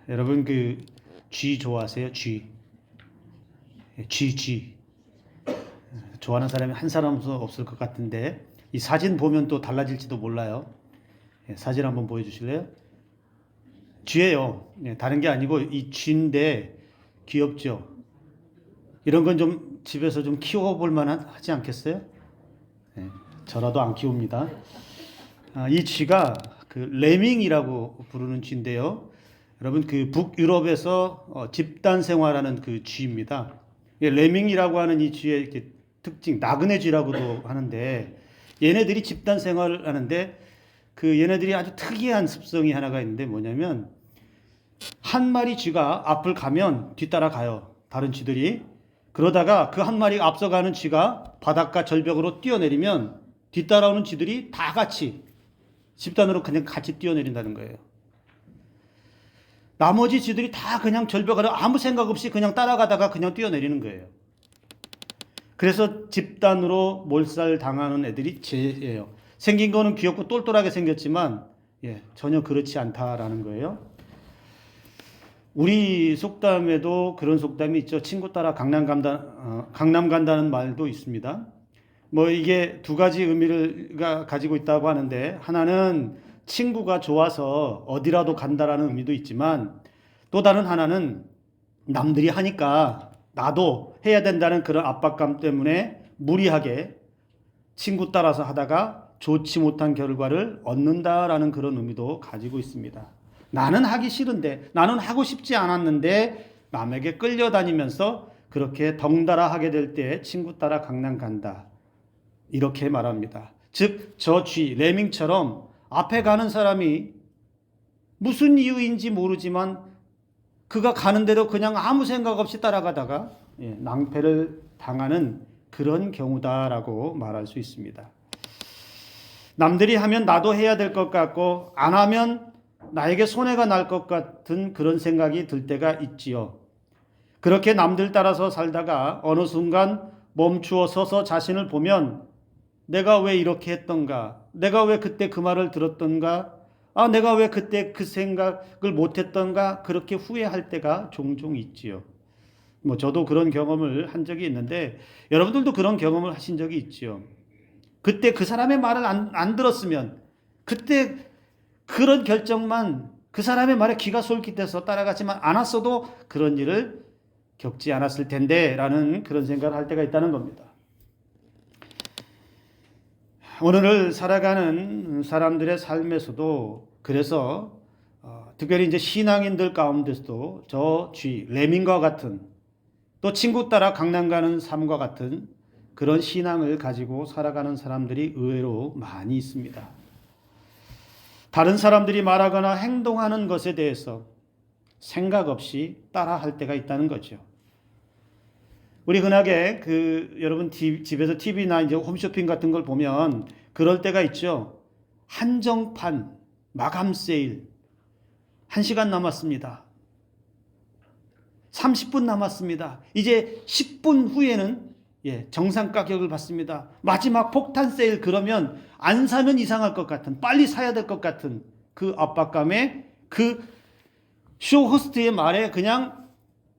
여러분 쥐 좋아하세요? 쥐. 쥐. 좋아하는 사람이 한 사람도 없을 것 같은데 이 사진 보면 또 달라질지도 몰라요. 사진 한번 보여주실래요? 쥐예요. 다른 게 아니고 이 쥐인데 귀엽죠. 이런 건 좀 집에서 좀 키워볼 만하지 않겠어요? 저라도 안 키웁니다. 이 쥐가 레밍이라고 부르는 쥐인데요. 여러분 북유럽에서 집단 생활하는 그 쥐입니다. 레밍이라고 하는 이 쥐의 특징, 나그네 쥐라고도 하는데 얘네들이 집단 생활을 하는데 얘네들이 아주 특이한 습성이 하나가 있는데 뭐냐면 한 마리 쥐가 앞을 가면 뒤따라 가요. 다른 쥐들이. 그러다가 그 한 마리 앞서가는 쥐가 바닷가 절벽으로 뛰어내리면 뒤따라오는 쥐들이 다 같이 집단으로 그냥 같이 뛰어내린다는 거예요. 나머지 쥐들이 다 그냥 절벽으로 아무 생각 없이 그냥 따라가다가 그냥 뛰어내리는 거예요. 그래서 집단으로 몰살 당하는 애들이 쟤예요. 생긴 거는 귀엽고 똘똘하게 생겼지만 전혀 그렇지 않다라는 거예요. 우리 속담에도 그런 속담이 있죠. 친구 따라 강남 간다는 말도 있습니다. 뭐 이게 두 가지 의미를 가지고 있다고 하는데 하나는 친구가 좋아서 어디라도 간다라는 의미도 있지만 또 다른 하나는 남들이 하니까 나도 해야 된다는 그런 압박감 때문에 무리하게 친구 따라서 하다가 좋지 못한 결과를 얻는다라는 그런 의미도 가지고 있습니다. 나는 하기 싫은데, 나는 하고 싶지 않았는데 남에게 끌려다니면서 그렇게 덩달아 하게 될 때 친구 따라 강남 간다. 이렇게 말합니다. 즉, 저 쥐, 레밍처럼 앞에 가는 사람이 무슨 이유인지 모르지만 그가 가는 대로 그냥 아무 생각 없이 따라가다가 낭패를 당하는 그런 경우다라고 말할 수 있습니다. 남들이 하면 나도 해야 될 것 같고 안 하면 나에게 손해가 날 것 같은 그런 생각이 들 때가 있지요. 그렇게 남들 따라서 살다가 어느 순간 멈추어 서서 자신을 보면 내가 왜 이렇게 했던가? 내가 왜 그때 그 말을 들었던가? 내가 왜 그때 그 생각을 못했던가? 그렇게 후회할 때가 종종 있지요. 저도 그런 경험을 한 적이 있는데 여러분들도 그런 경험을 하신 적이 있지요. 그때 그 사람의 말을 안 들었으면 그때 그런 결정만 그 사람의 말에 귀가 솔깃해서 따라가지만 않았어도 그런 일을 겪지 않았을 텐데 라는 그런 생각을 할 때가 있다는 겁니다. 오늘을 살아가는 사람들의 삶에서도 그래서 특별히 이제 신앙인들 가운데서도 저 레밍과 같은 또 친구 따라 강남 가는 삶과 같은 그런 신앙을 가지고 살아가는 사람들이 의외로 많이 있습니다. 다른 사람들이 말하거나 행동하는 것에 대해서 생각 없이 따라할 때가 있다는 거죠. 우리 흔하게 여러분 집에서 TV나 이제 홈쇼핑 같은 걸 보면 그럴 때가 있죠. 한정판 마감 세일 1시간 남았습니다. 30분 남았습니다. 이제 10분 후에는 정상 가격을 받습니다. 마지막 폭탄 세일 그러면 안 사면 이상할 것 같은 빨리 사야 될 것 같은 그 압박감에 쇼 호스트의 말에 그냥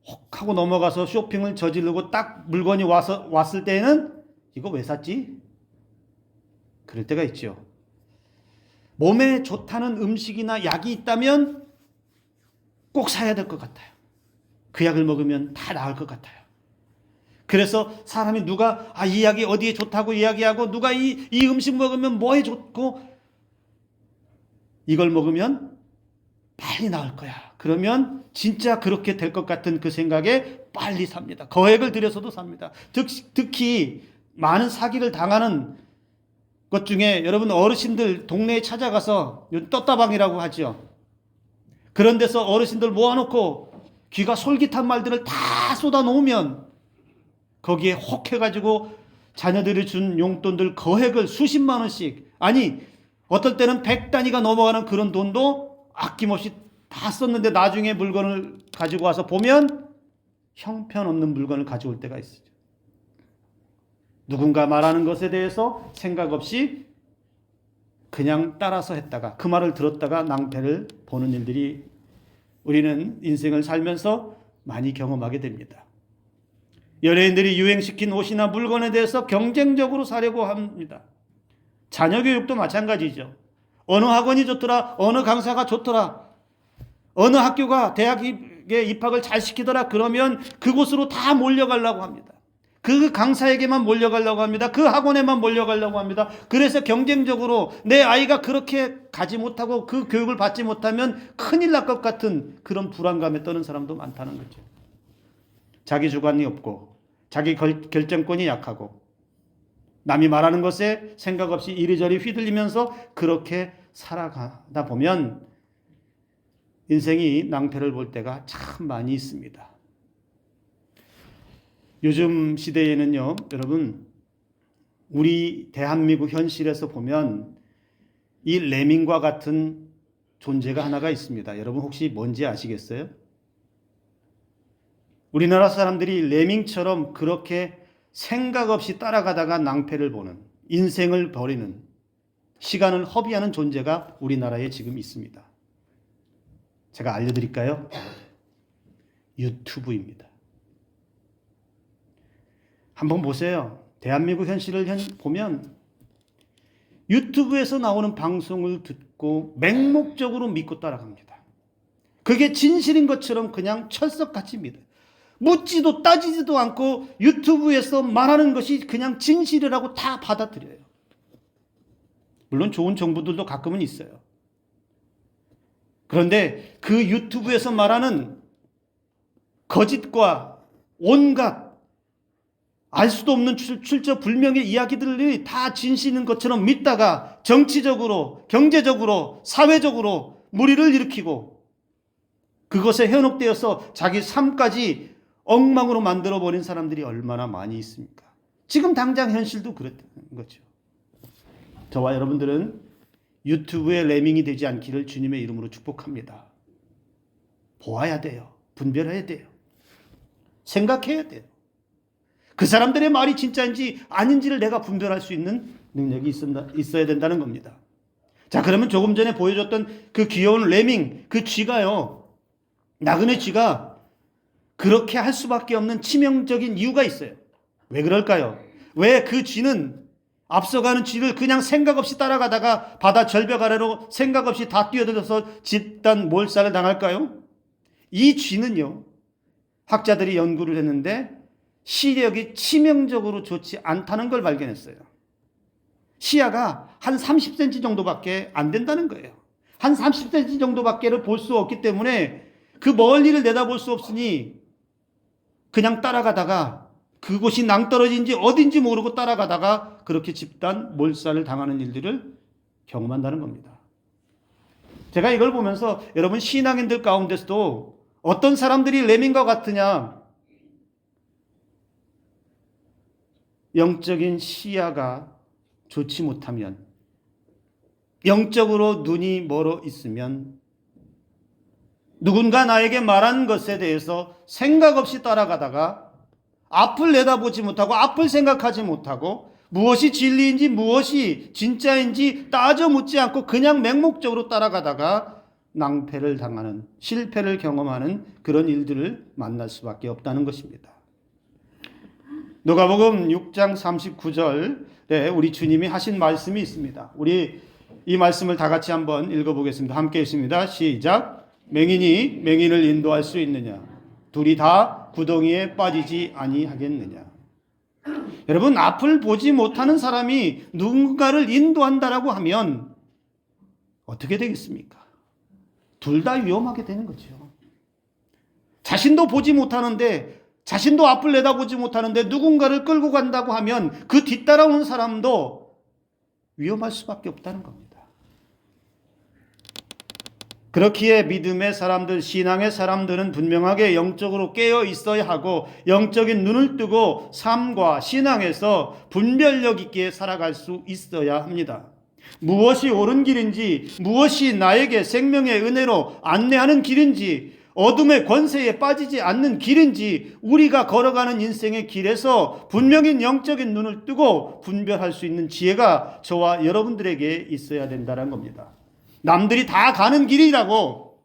혹 하고 넘어가서 쇼핑을 저지르고 딱 물건이 왔을 때는 이거 왜 샀지? 그럴 때가 있죠. 몸에 좋다는 음식이나 약이 있다면 꼭 사야 될 것 같아요. 그 약을 먹으면 다 나을 것 같아요. 그래서 사람이 누가 이 약이 어디에 좋다고 이야기하고 누가 이 음식 먹으면 뭐에 좋고 이걸 먹으면 빨리 나을 거야. 그러면 진짜 그렇게 될 것 같은 그 생각에 빨리 삽니다. 거액을 들여서도 삽니다. 특히 많은 사기를 당하는 것 중에 여러분 어르신들 동네에 찾아가서 떴다방이라고 하죠. 그런 데서 어르신들 모아놓고 귀가 솔깃한 말들을 다 쏟아놓으면 거기에 혹 해가지고 자녀들이 준 용돈들 거액을 수십만 원씩 어떨 때는 100단위가 넘어가는 그런 돈도 아낌없이 다 썼는데 나중에 물건을 가지고 와서 보면 형편없는 물건을 가져올 때가 있어요. 누군가 말하는 것에 대해서 생각 없이 그냥 따라서 했다가 그 말을 들었다가 낭패를 보는 일들이 우리는 인생을 살면서 많이 경험하게 됩니다. 연예인들이 유행시킨 옷이나 물건에 대해서 경쟁적으로 사려고 합니다. 자녀 교육도 마찬가지죠. 어느 학원이 좋더라, 어느 강사가 좋더라, 어느 학교가 대학에 입학을 잘 시키더라, 그러면 그곳으로 다 몰려가려고 합니다. 그 강사에게만 몰려가려고 합니다. 그 학원에만 몰려가려고 합니다. 그래서 경쟁적으로 내 아이가 그렇게 가지 못하고 그 교육을 받지 못하면 큰일 날 것 같은 그런 불안감에 떠는 사람도 많다는 거죠. 자기 주관이 없고 자기 결정권이 약하고 남이 말하는 것에 생각 없이 이리저리 휘둘리면서 그렇게 살아가다 보면 인생이 낭패를 볼 때가 참 많이 있습니다. 요즘 시대에는요, 여러분, 우리 대한민국 현실에서 보면 이 레밍과 같은 존재가 하나가 있습니다. 여러분 혹시 뭔지 아시겠어요? 우리나라 사람들이 레밍처럼 그렇게 생각 없이 따라가다가 낭패를 보는, 인생을 버리는, 시간을 허비하는 존재가 우리나라에 지금 있습니다. 제가 알려드릴까요? 유튜브입니다. 한번 보세요. 대한민국 현실을 보면 유튜브에서 나오는 방송을 듣고 맹목적으로 믿고 따라갑니다. 그게 진실인 것처럼 그냥 철석같이 믿어요. 묻지도 따지지도 않고 유튜브에서 말하는 것이 그냥 진실이라고 다 받아들여요. 물론 좋은 정보들도 가끔은 있어요. 그런데 그 유튜브에서 말하는 거짓과 온갖 알 수도 없는 출처불명의 이야기들이 다 진실인 것처럼 믿다가 정치적으로, 경제적으로, 사회적으로 무리를 일으키고 그것에 현혹되어서 자기 삶까지 엉망으로 만들어버린 사람들이 얼마나 많이 있습니까? 지금 당장 현실도 그렇다는 거죠. 저와 여러분들은 유튜브의 레밍이 되지 않기를 주님의 이름으로 축복합니다. 보아야 돼요. 분별해야 돼요. 생각해야 돼요. 그 사람들의 말이 진짜인지 아닌지를 내가 분별할 수 있는 능력이 있어야 된다는 겁니다. 자, 그러면 조금 전에 보여줬던 그 귀여운 레밍, 그 쥐가요, 나그네 쥐가 그렇게 할 수밖에 없는 치명적인 이유가 있어요. 왜 그럴까요? 왜 그 쥐는 앞서가는 쥐를 그냥 생각 없이 따라가다가 바다 절벽 아래로 생각 없이 다 뛰어들어서 집단 몰살을 당할까요? 이 쥐는요, 학자들이 연구를 했는데 시력이 치명적으로 좋지 않다는 걸 발견했어요. 시야가 한 30cm 정도밖에 안 된다는 거예요. 한 30cm 정도밖에를 볼 수 없기 때문에 그 멀리를 내다볼 수 없으니 그냥 따라가다가 그곳이 낭떠러지인지 어딘지 모르고 따라가다가 그렇게 집단 몰살을 당하는 일들을 경험한다는 겁니다. 제가 이걸 보면서 여러분 신앙인들 가운데서도 어떤 사람들이 레밍과 같으냐? 영적인 시야가 좋지 못하면, 영적으로 눈이 멀어 있으면, 누군가 나에게 말한 것에 대해서 생각 없이 따라가다가 앞을 내다보지 못하고 앞을 생각하지 못하고 무엇이 진리인지 무엇이 진짜인지 따져 묻지 않고 그냥 맹목적으로 따라가다가 낭패를 당하는, 실패를 경험하는 그런 일들을 만날 수밖에 없다는 것입니다. 누가복음 6장 39절에 우리 주님이 하신 말씀이 있습니다. 우리 이 말씀을 다 같이 한번 읽어보겠습니다. 함께 읽습니다. 시작. 맹인이 맹인을 인도할 수 있느냐? 둘이 다 구덩이에 빠지지 아니하겠느냐? 여러분, 앞을 보지 못하는 사람이 누군가를 인도한다라고 하면 어떻게 되겠습니까? 둘 다 위험하게 되는 거죠. 자신도 보지 못하는데, 자신도 앞을 내다보지 못하는데 누군가를 끌고 간다고 하면 그 뒤따라오는 사람도 위험할 수밖에 없다는 겁니다. 그렇기에 믿음의 사람들, 신앙의 사람들은 분명하게 영적으로 깨어 있어야 하고 영적인 눈을 뜨고 삶과 신앙에서 분별력 있게 살아갈 수 있어야 합니다. 무엇이 옳은 길인지, 무엇이 나에게 생명의 은혜로 안내하는 길인지, 어둠의 권세에 빠지지 않는 길인지 우리가 걸어가는 인생의 길에서 분명히 영적인 눈을 뜨고 분별할 수 있는 지혜가 저와 여러분들에게 있어야 된다는 겁니다. 남들이 다 가는 길이라고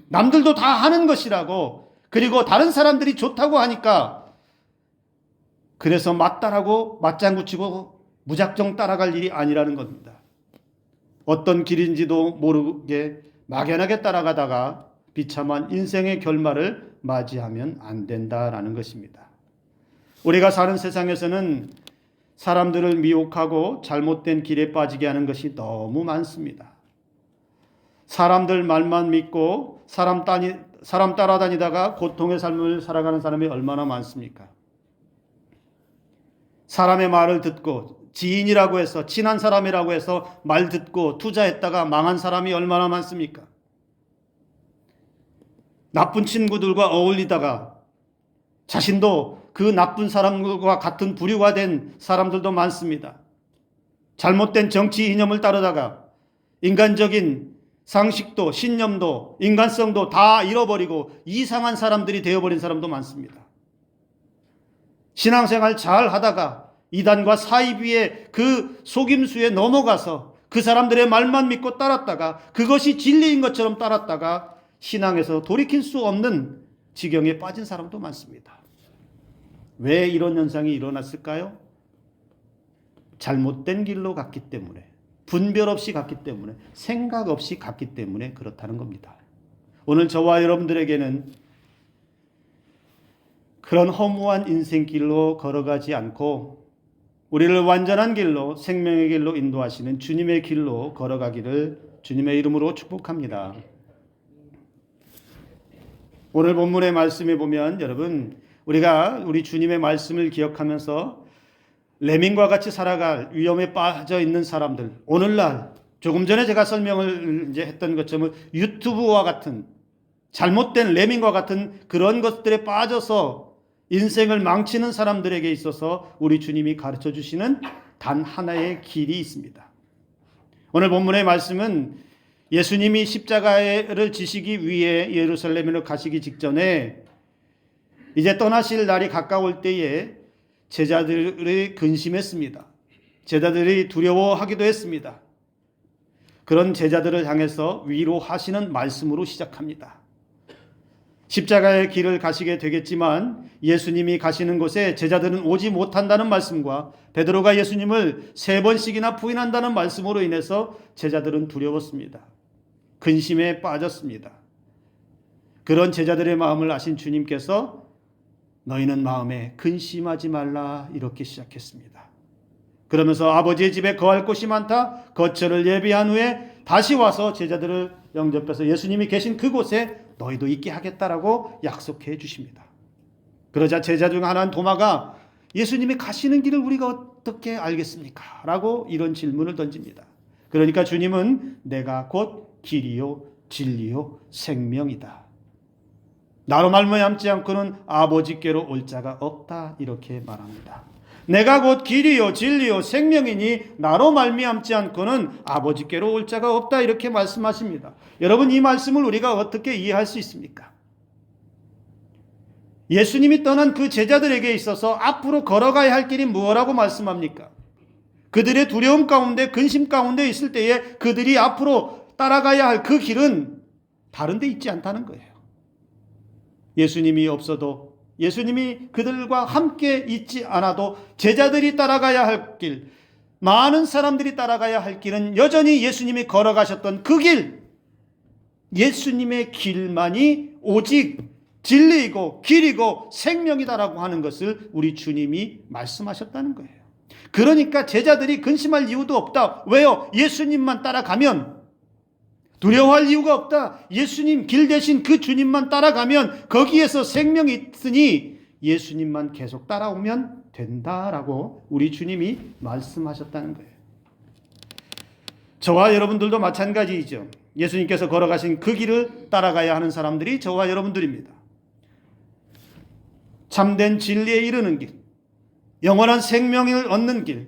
남들도 다 하는 것이라고, 그리고 다른 사람들이 좋다고 하니까 그래서 맞다라고 맞장구 치고 무작정 따라갈 일이 아니라는 겁니다. 어떤 길인지도 모르게 막연하게 따라가다가 비참한 인생의 결말을 맞이하면 안 된다라는 것입니다. 우리가 사는 세상에서는 사람들을 미혹하고 잘못된 길에 빠지게 하는 것이 너무 많습니다. 사람들 말만 믿고 사람 따라다니다가 고통의 삶을 살아가는 사람이 얼마나 많습니까? 사람의 말을 듣고 지인이라고 해서, 친한 사람이라고 해서 말 듣고 투자했다가 망한 사람이 얼마나 많습니까? 나쁜 친구들과 어울리다가 자신도 그 나쁜 사람들과 같은 부류가 된 사람들도 많습니다. 잘못된 정치 이념을 따르다가 인간적인 상식도 신념도 인간성도 다 잃어버리고 이상한 사람들이 되어버린 사람도 많습니다. 신앙생활 잘 하다가 이단과 사이비의 그 속임수에 넘어가서 그 사람들의 말만 믿고 따랐다가 그것이 진리인 것처럼 따랐다가 신앙에서 돌이킬 수 없는 지경에 빠진 사람도 많습니다. 왜 이런 현상이 일어났을까요? 잘못된 길로 갔기 때문에, 분별 없이 갔기 때문에, 생각 없이 갔기 때문에 그렇다는 겁니다. 오늘 저와 여러분들에게는 그런 허무한 인생길로 걸어가지 않고 우리를 완전한 길로, 생명의 길로 인도하시는 주님의 길로 걸어가기를 주님의 이름으로 축복합니다. 오늘 본문의 말씀에 보면 여러분, 우리가 우리 주님의 말씀을 기억하면서 레민과 같이 살아갈 위험에 빠져 있는 사람들, 오늘날 조금 전에 제가 설명을 이제 했던 것처럼 유튜브와 같은 잘못된 레민과 같은 그런 것들에 빠져서 인생을 망치는 사람들에게 있어서 우리 주님이 가르쳐 주시는 단 하나의 길이 있습니다. 오늘 본문의 말씀은 예수님이 십자가를 지시기 위해 예루살렘으로 가시기 직전에 이제 떠나실 날이 가까울 때에 제자들이 근심했습니다. 제자들이 두려워하기도 했습니다. 그런 제자들을 향해서 위로하시는 말씀으로 시작합니다. 십자가의 길을 가시게 되겠지만 예수님이 가시는 곳에 제자들은 오지 못한다는 말씀과 베드로가 예수님을 3번씩이나 부인한다는 말씀으로 인해서 제자들은 두려웠습니다. 근심에 빠졌습니다. 그런 제자들의 마음을 아신 주님께서 너희는 마음에 근심하지 말라 이렇게 시작했습니다. 그러면서 아버지의 집에 거할 곳이 많다. 거처를 예비한 후에 다시 와서 제자들을 영접해서 예수님이 계신 그곳에 너희도 있게 하겠다라고 약속해 주십니다. 그러자 제자 중 하나는 도마가 예수님이 가시는 길을 우리가 어떻게 알겠습니까? 라고 이런 질문을 던집니다. 그러니까 주님은 내가 곧 길이요 진리요 생명이다. 나로 말미암지 않고는 아버지께로 올 자가 없다 이렇게 말합니다. 내가 곧 길이요 진리요 생명이니 나로 말미암지 않고는 아버지께로 올 자가 없다 이렇게 말씀하십니다. 여러분, 이 말씀을 우리가 어떻게 이해할 수 있습니까? 예수님이 떠난 그 제자들에게 있어서 앞으로 걸어가야 할 길이 무엇이라고 말씀합니까? 그들의 두려움 가운데 근심 가운데 있을 때에 그들이 앞으로 따라가야 할 그 길은 다른 데 있지 않다는 거예요. 예수님이 없어도, 예수님이 그들과 함께 있지 않아도 제자들이 따라가야 할 길, 많은 사람들이 따라가야 할 길은 여전히 예수님이 걸어가셨던 그 길, 예수님의 길만이 오직 진리이고 길이고 생명이다라고 하는 것을 우리 주님이 말씀하셨다는 거예요. 그러니까 제자들이 근심할 이유도 없다. 왜요? 예수님만 따라가면, 두려워할 이유가 없다. 예수님 길 대신 그 주님만 따라가면 거기에서 생명이 있으니 예수님만 계속 따라오면 된다라고 우리 주님이 말씀하셨다는 거예요. 저와 여러분들도 마찬가지이죠. 예수님께서 걸어가신 그 길을 따라가야 하는 사람들이 저와 여러분들입니다. 참된 진리에 이르는 길, 영원한 생명을 얻는 길,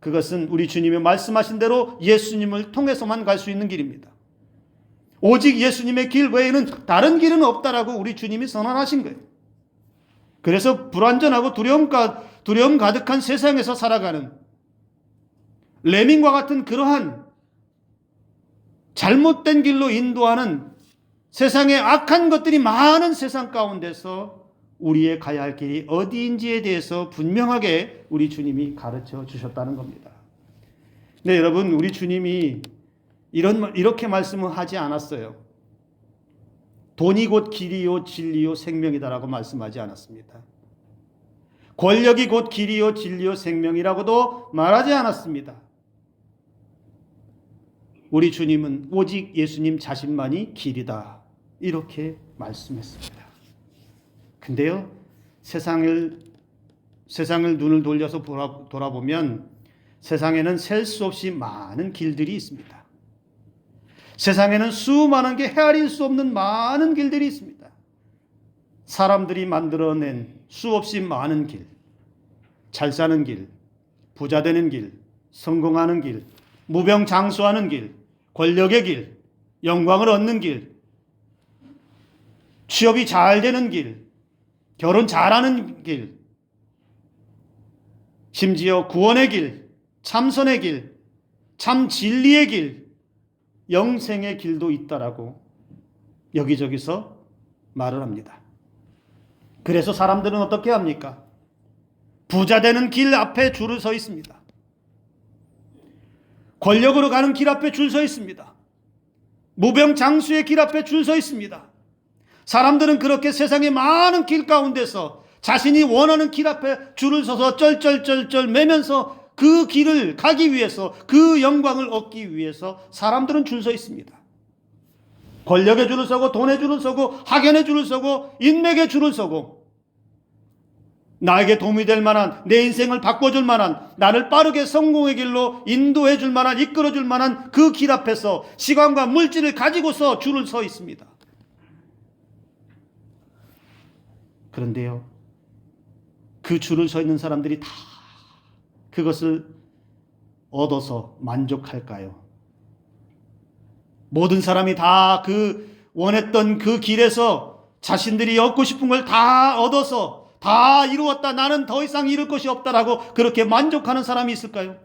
그것은 우리 주님이 말씀하신 대로 예수님을 통해서만 갈 수 있는 길입니다. 오직 예수님의 길 외에는 다른 길은 없다라고 우리 주님이 선언하신 거예요. 그래서 불완전하고 두려움 가득한 세상에서 살아가는 레민과 같은 그러한 잘못된 길로 인도하는 세상에 악한 것들이 많은 세상 가운데서 우리의 가야 할 길이 어디인지에 대해서 분명하게 우리 주님이 가르쳐 주셨다는 겁니다. 네, 여러분, 우리 주님이 이렇게 말씀을 하지 않았어요. 돈이 곧 길이요 진리요 생명이다라고 말씀하지 않았습니다. 권력이 곧 길이요 진리요 생명이라고도 말하지 않았습니다. 우리 주님은 오직 예수님 자신만이 길이다, 이렇게 말씀했습니다. 근데요, 세상을 눈을 돌려서 돌아보면 세상에는 셀 수 없이 많은 길들이 있습니다. 세상에는 수많은 게 헤아릴 수 없는 많은 길들이 있습니다. 사람들이 만들어낸 수없이 많은 길, 잘 사는 길, 부자 되는 길, 성공하는 길, 무병장수하는 길, 권력의 길, 영광을 얻는 길, 취업이 잘 되는 길, 결혼 잘하는 길, 심지어 구원의 길, 참선의 길, 참 진리의 길, 영생의 길도 있다라고 여기저기서 말을 합니다. 그래서 사람들은 어떻게 합니까? 부자 되는 길 앞에 줄을 서 있습니다. 권력으로 가는 길 앞에 줄 서 있습니다. 무병장수의 길 앞에 줄 서 있습니다. 사람들은 그렇게 세상의 많은 길 가운데서 자신이 원하는 길 앞에 줄을 서서 쩔쩔쩔쩔 매면서 그 길을 가기 위해서, 그 영광을 얻기 위해서 사람들은 줄 서 있습니다. 권력의 줄을 서고, 돈의 줄을 서고, 학연의 줄을 서고, 인맥의 줄을 서고, 나에게 도움이 될 만한, 내 인생을 바꿔줄 만한, 나를 빠르게 성공의 길로 인도해 줄 만한, 이끌어 줄 만한 그 길 앞에서 시간과 물질을 가지고서 줄을 서 있습니다. 그런데요, 그 줄을 서 있는 사람들이 다 그것을 얻어서 만족할까요? 모든 사람이 다 그 원했던 그 길에서 자신들이 얻고 싶은 걸 다 얻어서 다 이루었다, 나는 더 이상 이룰 것이 없다라고 그렇게 만족하는 사람이 있을까요?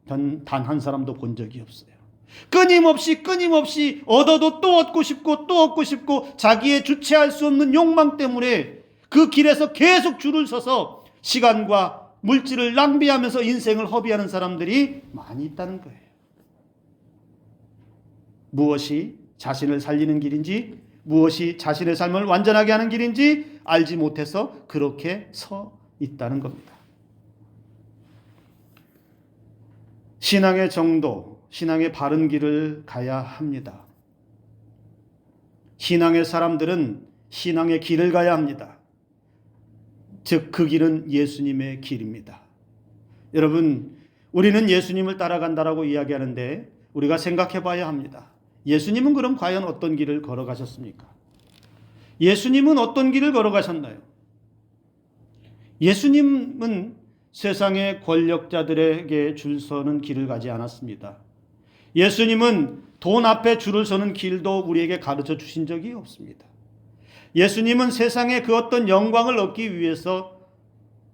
단 한 사람도 본 적이 없어요. 끊임없이 얻어도 또 얻고 싶고 또 얻고 싶고, 자기의 주체할 수 없는 욕망 때문에 그 길에서 계속 줄을 서서 시간과 물질을 낭비하면서 인생을 허비하는 사람들이 많이 있다는 거예요. 무엇이 자신을 살리는 길인지, 무엇이 자신의 삶을 완전하게 하는 길인지 알지 못해서 그렇게 서 있다는 겁니다. 신앙의 정도, 신앙의 바른 길을 가야 합니다. 신앙의 사람들은 신앙의 길을 가야 합니다. 즉, 그 길은 예수님의 길입니다. 여러분, 우리는 예수님을 따라간다라고 이야기하는데 우리가 생각해 봐야 합니다. 예수님은 그럼 과연 어떤 길을 걸어가셨습니까? 예수님은 어떤 길을 걸어가셨나요? 예수님은 세상의 권력자들에게 줄 서는 길을 가지 않았습니다. 예수님은 돈 앞에 줄을 서는 길도 우리에게 가르쳐 주신 적이 없습니다. 예수님은 세상의 그 어떤 영광을 얻기 위해서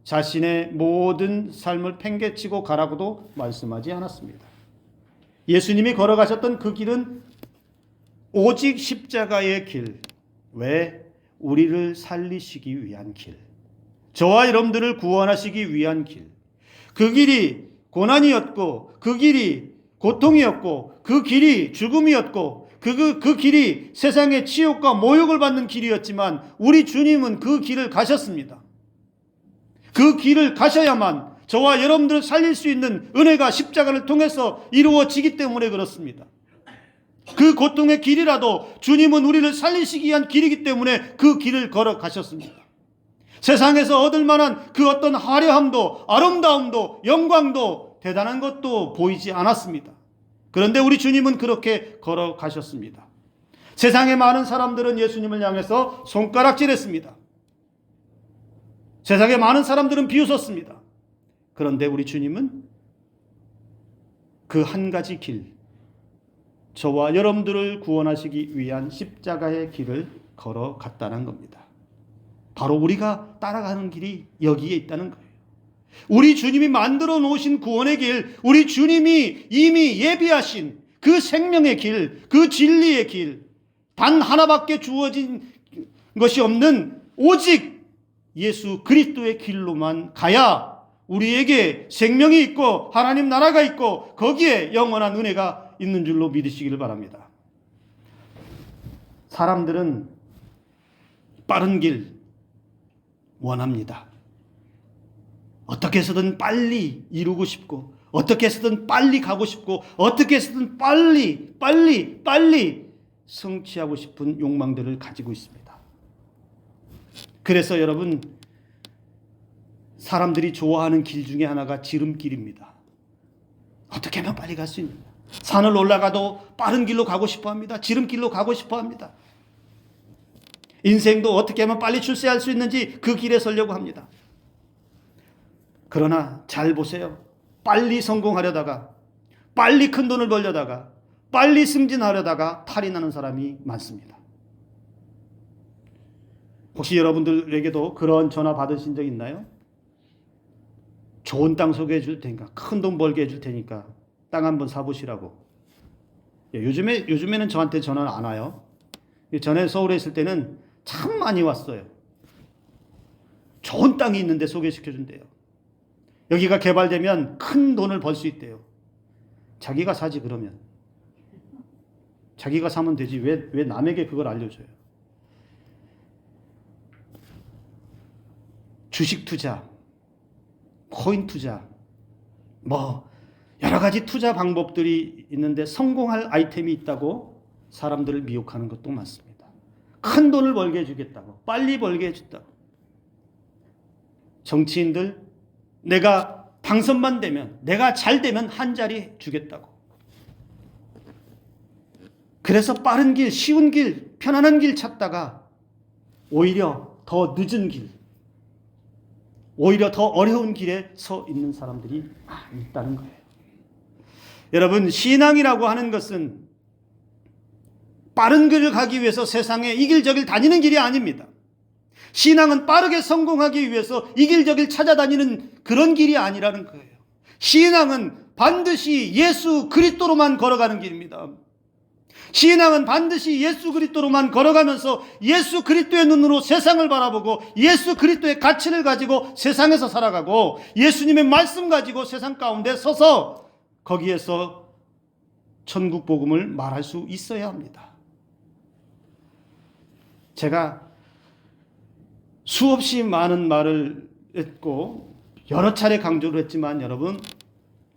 자신의 모든 삶을 팽개치고 가라고도 말씀하지 않았습니다. 예수님이 걸어가셨던 그 길은 오직 십자가의 길, 왜? 우리를 살리시기 위한 길, 저와 여러분들을 구원하시기 위한 길. 그 길이 고난이었고, 그 길이 고통이었고, 그 길이 죽음이었고, 그 길이 세상의 치욕과 모욕을 받는 길이었지만 우리 주님은 그 길을 가셨습니다. 그 길을 가셔야만 저와 여러분들을 살릴 수 있는 은혜가 십자가를 통해서 이루어지기 때문에 그렇습니다. 그 고통의 길이라도 주님은 우리를 살리시기 위한 길이기 때문에 그 길을 걸어가셨습니다. 세상에서 얻을 만한 그 어떤 화려함도, 아름다움도, 영광도, 대단한 것도 보이지 않았습니다. 그런데 우리 주님은 그렇게 걸어가셨습니다. 세상의 많은 사람들은 예수님을 향해서 손가락질했습니다. 세상의 많은 사람들은 비웃었습니다. 그런데 우리 주님은 그 한 가지 길, 저와 여러분들을 구원하시기 위한 십자가의 길을 걸어갔다는 겁니다. 바로 우리가 따라가는 길이 여기에 있다는 거예요. 우리 주님이 만들어 놓으신 구원의 길, 우리 주님이 이미 예비하신 그 생명의 길, 그 진리의 길, 단 하나밖에 주어진 것이 없는 오직 예수 그리스도의 길로만 가야 우리에게 생명이 있고 하나님 나라가 있고 거기에 영원한 은혜가 있는 줄로 믿으시기를 바랍니다. 사람들은 빠른 길 원합니다. 어떻게 해서든 빨리 이루고 싶고 어떻게 해서든 빨리 가고 싶고 어떻게 해서든 빨리 성취하고 싶은 욕망들을 가지고 있습니다. 그래서 여러분, 사람들이 좋아하는 길 중에 하나가 지름길입니다. 어떻게 하면 빨리 갈 수 있느냐. 산을 올라가도 빠른 길로 가고 싶어 합니다. 지름길로 가고 싶어 합니다. 인생도 어떻게 하면 빨리 출세할 수 있는지 그 길에 서려고 합니다. 그러나 잘 보세요. 빨리 성공하려다가, 빨리 큰 돈을 벌려다가, 빨리 승진하려다가 탈이 나는 사람이 많습니다. 혹시 여러분들에게도 그런 전화 받으신 적 있나요? 좋은 땅 소개해 줄 테니까, 큰 돈 벌게 해줄 테니까 땅 한번 사보시라고. 요즘에는 저한테 전화는 안 와요. 전에 서울에 있을 때는 참 많이 왔어요. 좋은 땅이 있는데 소개시켜 준대요. 여기가 개발되면 큰 돈을 벌 수 있대요. 자기가 사지 그러면. 자기가 사면 되지 왜 남에게 그걸 알려줘요. 주식 투자, 코인 투자, 여러 가지 투자 방법들이 있는데 성공할 아이템이 있다고 사람들을 미혹하는 것도 많습니다. 큰 돈을 벌게 해주겠다고, 빨리 벌게 해준다고. 정치인들, 내가 당선만 되면, 내가 잘 되면 한 자리 주겠다고. 그래서 빠른 길, 쉬운 길, 편안한 길 찾다가 오히려 더 늦은 길, 오히려 더 어려운 길에 서 있는 사람들이 많이 있다는 거예요. 여러분, 신앙이라고 하는 것은 빠른 길을 가기 위해서 세상에 이 길 저 길 다니는 길이 아닙니다. 신앙은 빠르게 성공하기 위해서 이 길 저 길 찾아다니는 그런 길이 아니라는 거예요. 신앙은 반드시 예수 그리스도로만 걸어가는 길입니다. 신앙은 반드시 예수 그리스도로만 걸어가면서 예수 그리스도의 눈으로 세상을 바라보고 예수 그리스도의 가치를 가지고 세상에서 살아가고 예수님의 말씀 가지고 세상 가운데 서서 거기에서 천국 복음을 말할 수 있어야 합니다. 제가 수없이 많은 말을 했고 여러 차례 강조를 했지만 여러분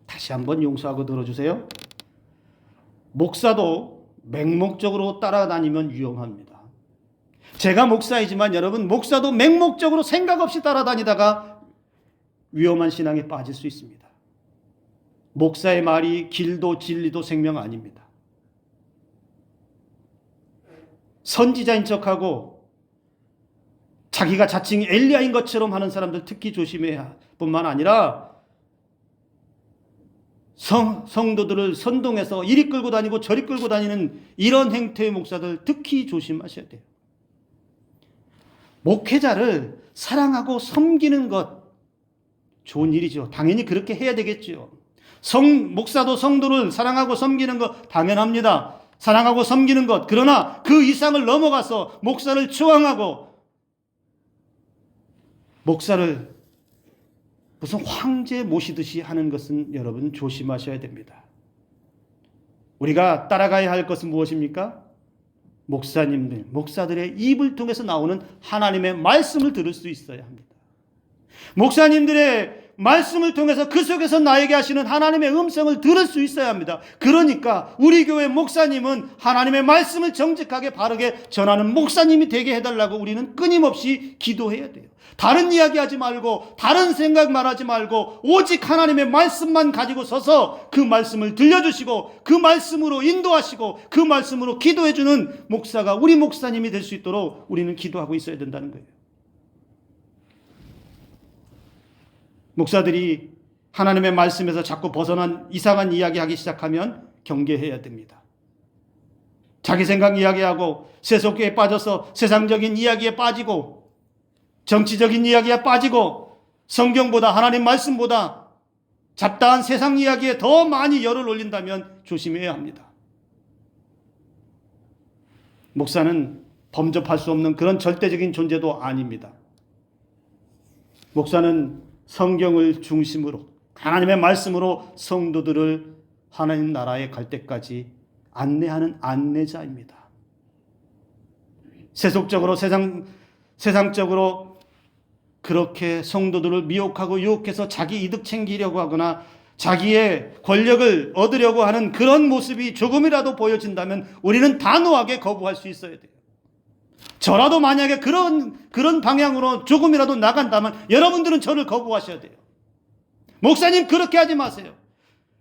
다시 한번 용서하고 들어주세요. 목사도 맹목적으로 따라다니면 위험합니다. 제가 목사이지만 여러분, 목사도 맹목적으로 생각 없이 따라다니다가 위험한 신앙에 빠질 수 있습니다. 목사의 말이 길도 진리도 생명 아닙니다. 선지자인 척하고 자기가 자칭 엘리야인 것처럼 하는 사람들 특히 조심해야 뿐만 아니라 성도들을 선동해서 이리 끌고 다니고 저리 끌고 다니는 이런 행태의 목사들 특히 조심하셔야 돼요. 목회자를 사랑하고 섬기는 것 좋은 일이죠. 당연히 그렇게 해야 되겠죠. 목사도 성도를 사랑하고 섬기는 것 당연합니다. 사랑하고 섬기는 것. 그러나 그 이상을 넘어가서 목사를 추앙하고 목사를 무슨 황제 모시듯이 하는 것은 여러분 조심하셔야 됩니다. 우리가 따라가야 할 것은 무엇입니까? 목사님들, 목사들의 입을 통해서 나오는 하나님의 말씀을 들을 수 있어야 합니다. 목사님들의 말씀을 통해서 그 속에서 나에게 하시는 하나님의 음성을 들을 수 있어야 합니다. 그러니까 우리 교회 목사님은 하나님의 말씀을 정직하게 바르게 전하는 목사님이 되게 해달라고 우리는 끊임없이 기도해야 돼요. 다른 이야기 하지 말고 다른 생각 말하지 말고 오직 하나님의 말씀만 가지고 서서 그 말씀을 들려주시고 그 말씀으로 인도하시고 그 말씀으로 기도해주는 목사가 우리 목사님이 될 수 있도록 우리는 기도하고 있어야 된다는 거예요. 목사들이 하나님의 말씀에서 자꾸 벗어난 이상한 이야기하기 시작하면 경계해야 됩니다. 자기 생각 이야기하고 세속에 빠져서 세상적인 이야기에 빠지고 정치적인 이야기에 빠지고 성경보다 하나님 말씀보다 잡다한 세상 이야기에 더 많이 열을 올린다면 조심해야 합니다. 목사는 범접할 수 없는 그런 절대적인 존재도 아닙니다. 목사는 성경을 중심으로 하나님의 말씀으로 성도들을 하나님 나라에 갈 때까지 안내하는 안내자입니다. 세속적으로 세상적으로 그렇게 성도들을 미혹하고 유혹해서 자기 이득 챙기려고 하거나 자기의 권력을 얻으려고 하는 그런 모습이 조금이라도 보여진다면 우리는 단호하게 거부할 수 있어야 돼요. 저라도 만약에 그런 방향으로 조금이라도 나간다면 여러분들은 저를 거부하셔야 돼요. 목사님 그렇게 하지 마세요.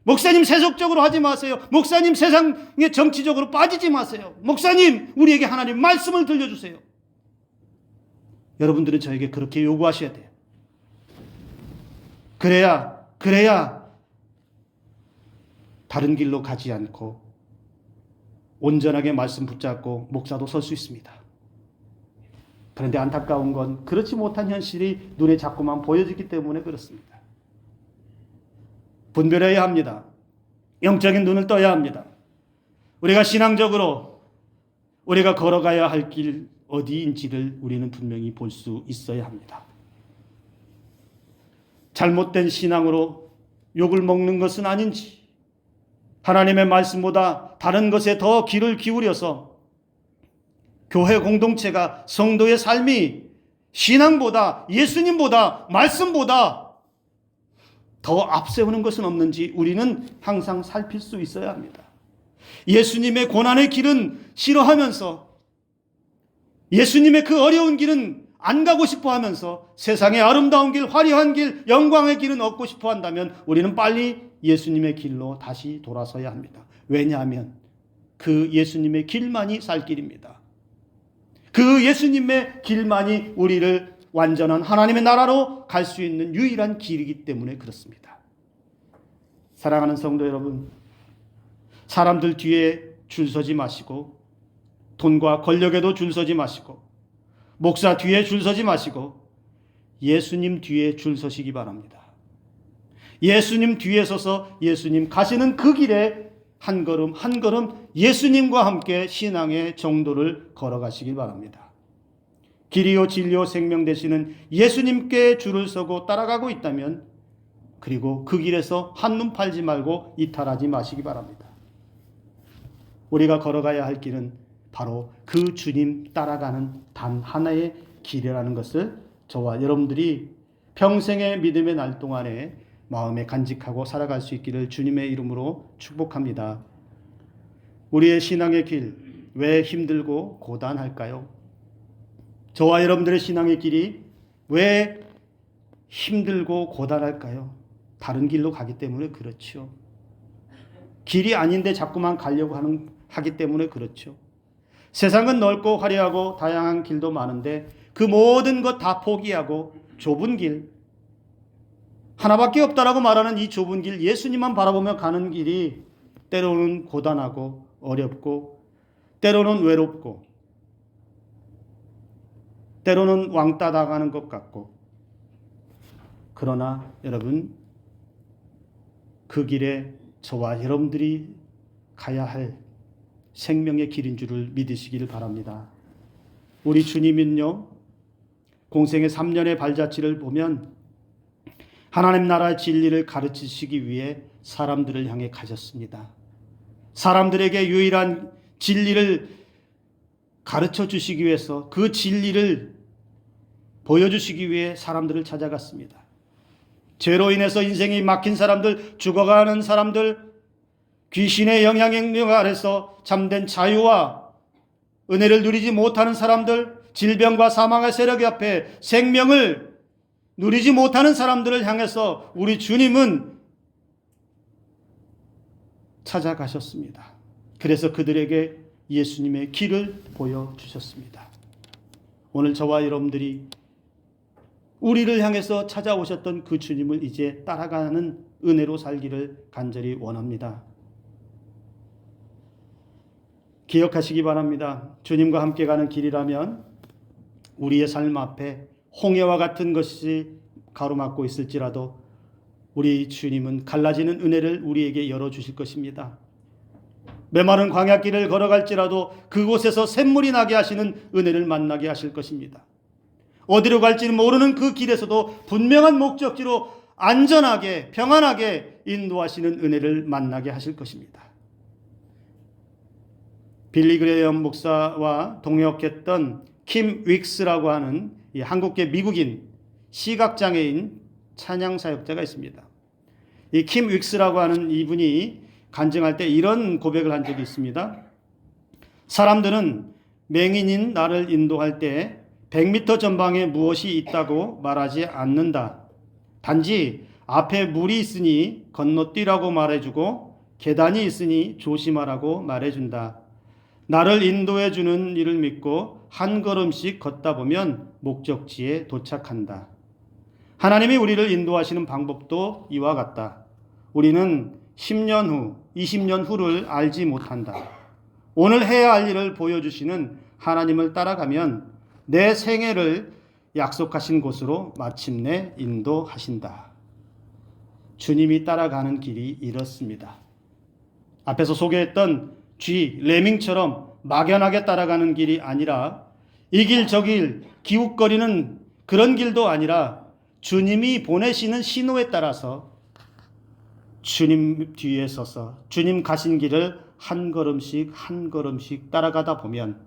목사님 세속적으로 하지 마세요. 목사님 세상의 정치적으로 빠지지 마세요. 목사님 우리에게 하나님 말씀을 들려주세요. 여러분들은 저에게 그렇게 요구하셔야 돼요. 그래야 다른 길로 가지 않고 온전하게 말씀 붙잡고 목사도 설 수 있습니다. 그런데 안타까운 건 그렇지 못한 현실이 눈에 자꾸만 보여지기 때문에 그렇습니다. 분별해야 합니다. 영적인 눈을 떠야 합니다. 우리가 신앙적으로 우리가 걸어가야 할 길 어디인지를 우리는 분명히 볼 수 있어야 합니다. 잘못된 신앙으로 욕을 먹는 것은 아닌지, 하나님의 말씀보다 다른 것에 더 귀를 기울여서 교회 공동체가 성도의 삶이 신앙보다 예수님보다 말씀보다 더 앞세우는 것은 없는지 우리는 항상 살필 수 있어야 합니다. 예수님의 고난의 길은 싫어하면서 예수님의 그 어려운 길은 안 가고 싶어 하면서 세상의 아름다운 길, 화려한 길, 영광의 길은 얻고 싶어 한다면 우리는 빨리 예수님의 길로 다시 돌아서야 합니다. 왜냐하면 그 예수님의 길만이 살 길입니다. 그 예수님의 길만이 우리를 완전한 하나님의 나라로 갈 수 있는 유일한 길이기 때문에 그렇습니다. 사랑하는 성도 여러분, 사람들 뒤에 줄 서지 마시고 돈과 권력에도 줄 서지 마시고 목사 뒤에 줄 서지 마시고 예수님 뒤에 줄 서시기 바랍니다. 예수님 뒤에 서서 예수님 가시는 그 길에 한 걸음 한 걸음 예수님과 함께 신앙의 정도를 걸어가시길 바랍니다. 길이요 진리요 생명 되시는 예수님께 줄을 서고 따라가고 있다면 그리고 그 길에서 한눈 팔지 말고 이탈하지 마시기 바랍니다. 우리가 걸어가야 할 길은 바로 그 주님 따라가는 단 하나의 길이라는 것을 저와 여러분들이 평생의 믿음의 날 동안에 마음에 간직하고 살아갈 수 있기를 주님의 이름으로 축복합니다. 우리의 신앙의 길 왜 힘들고 고단할까요? 저와 여러분들의 신앙의 길이 왜 힘들고 고단할까요? 다른 길로 가기 때문에 그렇죠. 길이 아닌데 자꾸만 가려고 하기 때문에 그렇죠. 세상은 넓고 화려하고 다양한 길도 많은데 그 모든 것 다 포기하고 좁은 길, 하나밖에 없다라고 말하는 이 좁은 길, 예수님만 바라보며 가는 길이 때로는 고단하고 어렵고 때로는 외롭고 때로는 왕따 당하는 것 같고, 그러나 여러분 그 길에 저와 여러분들이 가야 할 생명의 길인 줄을 믿으시기를 바랍니다. 우리 주님은요, 공생의 3년의 발자취를 보면 하나님 나라의 진리를 가르치시기 위해 사람들을 향해 가셨습니다. 사람들에게 유일한 진리를 가르쳐 주시기 위해서 그 진리를 보여주시기 위해 사람들을 찾아갔습니다. 죄로 인해서 인생이 막힌 사람들, 죽어가는 사람들, 귀신의 영향력 아래서 참된 자유와 은혜를 누리지 못하는 사람들, 질병과 사망의 세력 앞에 생명을 누리지 못하는 사람들을 향해서 우리 주님은 찾아가셨습니다. 그래서 그들에게 예수님의 길을 보여주셨습니다. 오늘 저와 여러분들이 우리를 향해서 찾아오셨던 그 주님을 이제 따라가는 은혜로 살기를 간절히 원합니다. 기억하시기 바랍니다. 주님과 함께 가는 길이라면 우리의 삶 앞에 홍해와 같은 것이 가로막고 있을지라도 우리 주님은 갈라지는 은혜를 우리에게 열어주실 것입니다. 메마른 광야길을 걸어갈지라도 그곳에서 샘물이 나게 하시는 은혜를 만나게 하실 것입니다. 어디로 갈지는 모르는 그 길에서도 분명한 목적지로 안전하게 평안하게 인도하시는 은혜를 만나게 하실 것입니다. 빌리 그레이엄 목사와 동역했던 킴 윅스라고 하는 이 한국계 미국인 시각장애인 찬양 사역자가 있습니다. 이 킴 윅스라고 하는 이분이 간증할 때 이런 고백을 한 적이 있습니다. 사람들은 맹인인 나를 인도할 때 100m 전방에 무엇이 있다고 말하지 않는다. 단지 앞에 물이 있으니 건너뛰라고 말해주고 계단이 있으니 조심하라고 말해준다. 나를 인도해 주는 이를 믿고 한 걸음씩 걷다 보면 목적지에 도착한다. 하나님이 우리를 인도하시는 방법도 이와 같다. 우리는 10년 후, 20년 후를 알지 못한다. 오늘 해야 할 일을 보여주시는 하나님을 따라가면 내 생애를 약속하신 곳으로 마침내 인도하신다. 주님이 따라가는 길이 이렇습니다. 앞에서 소개했던 쥐, 레밍처럼 막연하게 따라가는 길이 아니라 이 길 저 길 기웃거리는 그런 길도 아니라 주님이 보내시는 신호에 따라서 주님 뒤에 서서 주님 가신 길을 한 걸음씩 한 걸음씩 따라가다 보면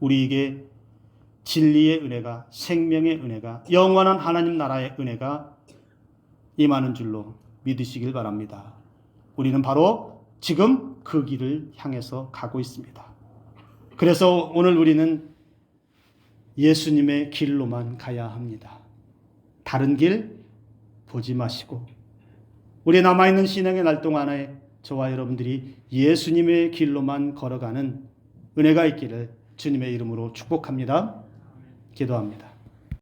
우리에게 진리의 은혜가, 생명의 은혜가, 영원한 하나님 나라의 은혜가 임하는 줄로 믿으시길 바랍니다. 우리는 바로 지금 그 길을 향해서 가고 있습니다. 그래서 오늘 우리는 예수님의 길로만 가야 합니다. 다른 길 보지 마시고 우리 남아있는 신앙의 날 동안에 저와 여러분들이 예수님의 길로만 걸어가는 은혜가 있기를 주님의 이름으로 축복합니다. 기도합니다.